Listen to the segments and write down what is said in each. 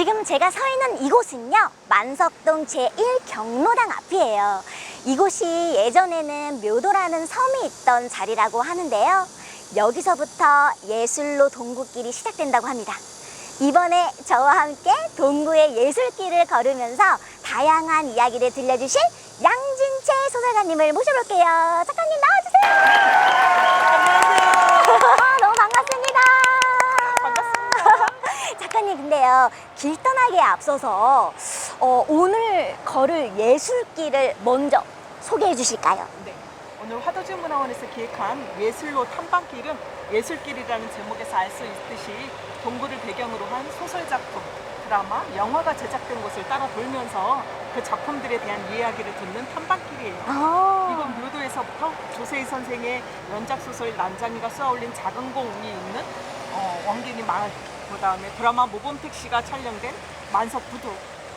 지금 제가 서 있는 이곳은요, 만석동 제1경로당 앞이에요. 이곳이 예전에는 묘도라는 섬이 있던 자리라고 하는데요. 여기서부터 예술로 동구길이 시작된다고 합니다. 이번에 저와 함께 동구의 예술길을 걸으면서 다양한 이야기를 들려주실 양진채 소설가님을 모셔볼게요. 작가님 나와주세요. 안녕하세요. 너무 반갑습니다. 작가님, 근데요, 길 떠나기에 앞서서 오늘 걸을 예술길을 먼저 소개해 주실까요? 네, 오늘 화도지문화원에서 기획한 예술로 탐방길은 예술길이라는 제목에서 알 수 있듯이 동구를 배경으로 한 소설작품, 드라마, 영화가 제작된 곳을 따라 돌면서 그 작품들에 대한 이야기를 듣는 탐방길이에요. 이번 묘도에서부터 조세희 선생의 연작소설 난장이가 쏘아올린 작은 공이 있는 원gin이 마을, 그 다음에 드라마 모범택시가 촬영된 만석부두,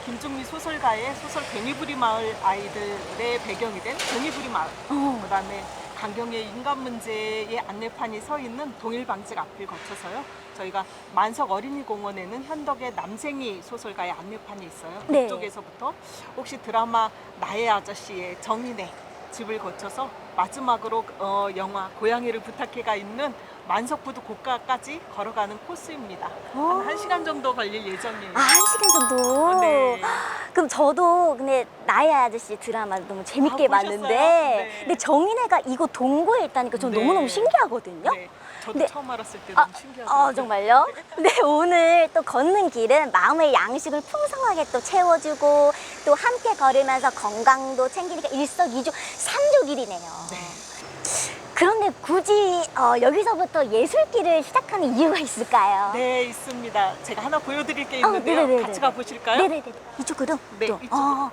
김중미 소설가의 소설 괭이부리 마을 아이들의 배경이 된 괭이부리 마을, 그 다음에 강경의 인간 문제의 안내판이 서 있는 동일방직 앞을 거쳐서요, 저희가 만석 어린이공원에는 현덕의 남생이 소설가의 안내판이 있어요. 네. 그쪽에서부터 혹시 드라마 나의 아저씨의 정인의 집을 거쳐서 마지막으로 영화 고양이를 부탁해가 있는 만석부두 고가까지 걸어가는 코스입니다. 한 1시간 정도 걸릴 예정이에요. 아, 1시간 정도? 네. 그럼 저도 근데 나의 아저씨 드라마 너무 재밌게 보셨어요? 봤는데, 네. 근데 정인애가 이곳 동구에 있다니까 전 네. 너무너무 신기하거든요. 네, 저도 네. 처음 알았을 때 너무 신기하더라고요. 정말요? 근데 오늘 또 걷는 길은 마음의 양식을 풍성하게 또 채워주고 또 함께 걸으면서 건강도 챙기니까 일석이조 삼조길이네요. 네. 그런데 굳이 여기서부터 예술길을 시작하는 이유가 있을까요? 네, 있습니다. 제가 하나 보여드릴 게 있는데요. 네네네네. 같이 가보실까요? 네네네. 이쪽으로? 네, 또. 이쪽으로.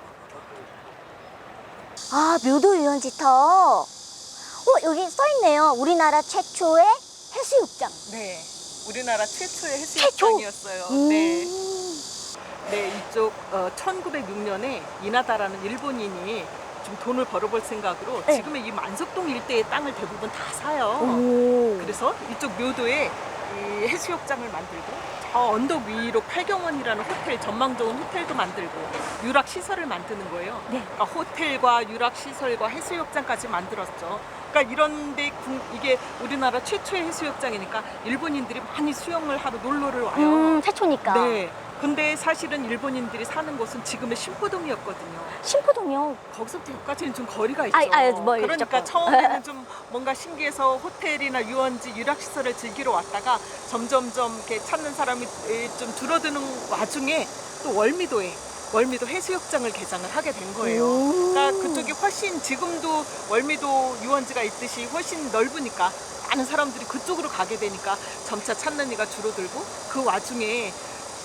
묘도 유원지터. 여기 써있네요. 우리나라 최초의 해수욕장. 네, 우리나라 최초의 최초? 해수욕장이었어요. 네. 네, 이쪽 1906년에 이나다라는 일본인이 좀 돈을 벌어볼 생각으로 네. 지금의 이 만석동 일대의 땅을 대부분 다 사요. 오. 그래서 이쪽 묘도에 이 해수욕장을 만들고 저 언덕 위로 팔경원이라는 호텔, 전망 좋은 호텔도 만들고 유락 시설을 만드는 거예요. 네. 그러니까 호텔과 유락 시설과 해수욕장까지 만들었죠. 그러니까 이런데 이게 우리나라 최초의 해수욕장이니까 일본인들이 많이 수영을 하러 놀러를 와요. 최초니까. 네. 근데 사실은 일본인들이 사는 곳은 지금의 신포동이었거든요. 신포동이요. 거기서부터 여기까지는 좀 거리가 있죠. 뭐 그러니까 조금. 처음에는 좀 뭔가 신기해서 호텔이나 유원지, 유락시설을 즐기러 왔다가 점점점 이렇게 찾는 사람이 좀 줄어드는 와중에 또 월미도 해수욕장을 개장을 하게 된 거예요. 그러니까 그쪽이 훨씬 지금도 월미도 유원지가 있듯이 훨씬 넓으니까 많은 사람들이 그쪽으로 가게 되니까 점차 찾는 이가 줄어들고 그 와중에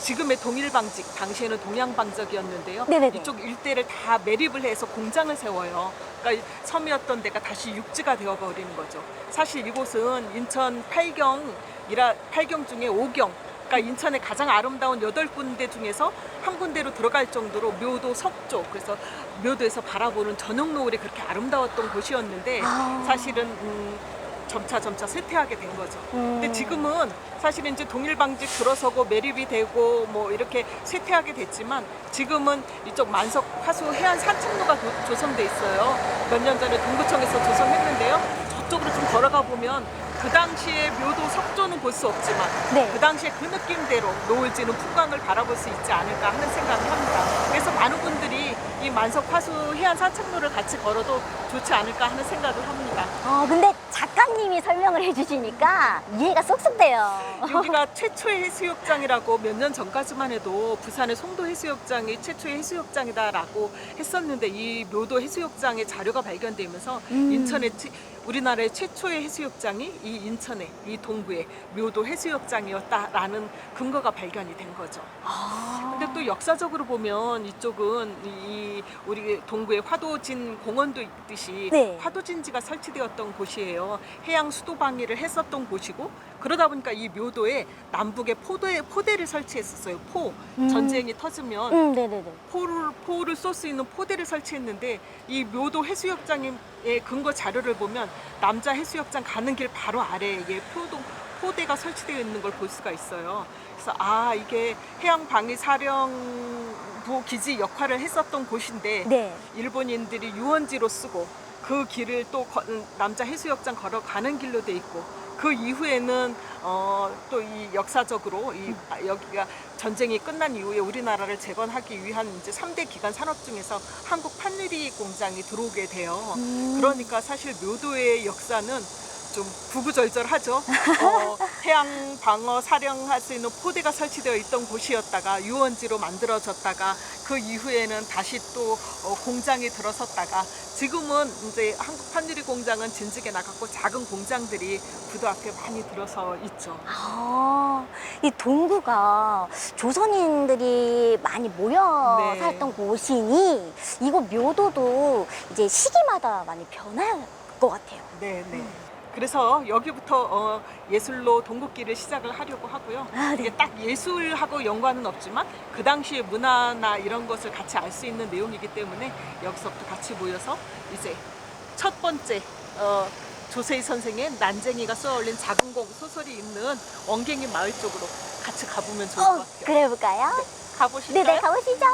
지금의 동일방직, 당시에는 동양방적이었는데요. 네네네. 이쪽 일대를 다 매립을 해서 공장을 세워요. 그러니까 섬이었던 데가 다시 육지가 되어버리는 거죠. 사실 이곳은 인천 8경 중에 5경, 그러니까 인천의 가장 아름다운 8군데 중에서 한 군데로 들어갈 정도로 묘도 석조, 그래서 묘도에서 바라보는 저녁 노을이 그렇게 아름다웠던 곳이었는데 사실은 점차 쇠퇴하게 된 거죠. 근데 지금은 사실은 이제 동일방직 들어서고 매립이 되고 뭐 이렇게 쇠퇴하게 됐지만 지금은 이쪽 만석 화수 해안 산책로가 조성돼 있어요. 몇 년 전에 동구청에서 조성했는데요. 저쪽으로 좀 걸어가 보면 그 당시에 묘도 석조는 볼 수 없지만 네. 그 당시에 그 느낌대로 노을 지는 풍광을 바라볼 수 있지 않을까 하는 생각을 합니다. 그래서 많은 분들이 이 만석 화수 해안 산책로를 같이 걸어도 좋지 않을까 하는 생각을 합니다. 근데 작가님이 설명을 해주시니까 이해가 쏙쏙 돼요. 여기가 최초의 해수욕장이라고 몇 년 전까지만 해도 부산의 송도 해수욕장이 최초의 해수욕장이다라고 했었는데 이 묘도 해수욕장의 자료가 발견되면서 인천의 우리나라의 최초의 해수욕장이 이 인천의 이 동구의 묘도 해수욕장이었다라는 근거가 발견이 된 거죠. 근데 또 역사적으로 보면 이쪽은 우리 동구의 화도진 공원도 있듯이 네. 화도진지가 설치되었던 곳이에요. 해양 수도 방위를 했었던 곳이고 그러다 보니까 이 묘도에 남북에 포대를 설치했었어요. 전쟁이 터지면 네네네. 포를 쏠 수 있는 포대를 설치했는데 이 묘도 해수욕장의 근거 자료를 보면 남자 해수욕장 가는 길 바로 아래에 포대가 설치되어 있는 걸 볼 수가 있어요. 그래서 이게 해양방위사령부 기지 역할을 했었던 곳인데 네. 일본인들이 유원지로 쓰고 그 길을 또 남자 해수욕장 걸어가는 길로 돼 있고 그 이후에는 또 이 역사적으로 여기가 전쟁이 끝난 이후에 우리나라를 재건하기 위한 이제 3대 기간 산업 중에서 한국 판유리 공장이 들어오게 돼요. 그러니까 사실 묘도의 역사는 좀 구구절절하죠. 해양 방어 사령할 수 있는 포대가 설치되어 있던 곳이었다가 유원지로 만들어졌다가 그 이후에는 다시 또 공장이 들어섰다가 지금은 이제 한국 판유리 공장은 진즉에 나갔고 작은 공장들이 부도 앞에 많이 들어서 있죠. 이 동구가 조선인들이 많이 모여 네. 살던 곳이니 이곳 묘도도 이제 시기마다 많이 변할 것 같아요. 네, 네. 그래서 여기부터 예술로 동국길을 시작을 하려고 하고요. 네. 이게 딱 예술하고 연관은 없지만 그 당시의 문화나 이런 것을 같이 알 수 있는 내용이기 때문에 여기서부터 같이 모여서 이제 첫 번째 조세희 선생의 난쟁이가 쏘아올린 작은 공 소설이 있는 원갱이 마을 쪽으로 같이 가보면 좋을 것 같아요. 그래 볼까요? 가보실까요? 네네, 가보시죠.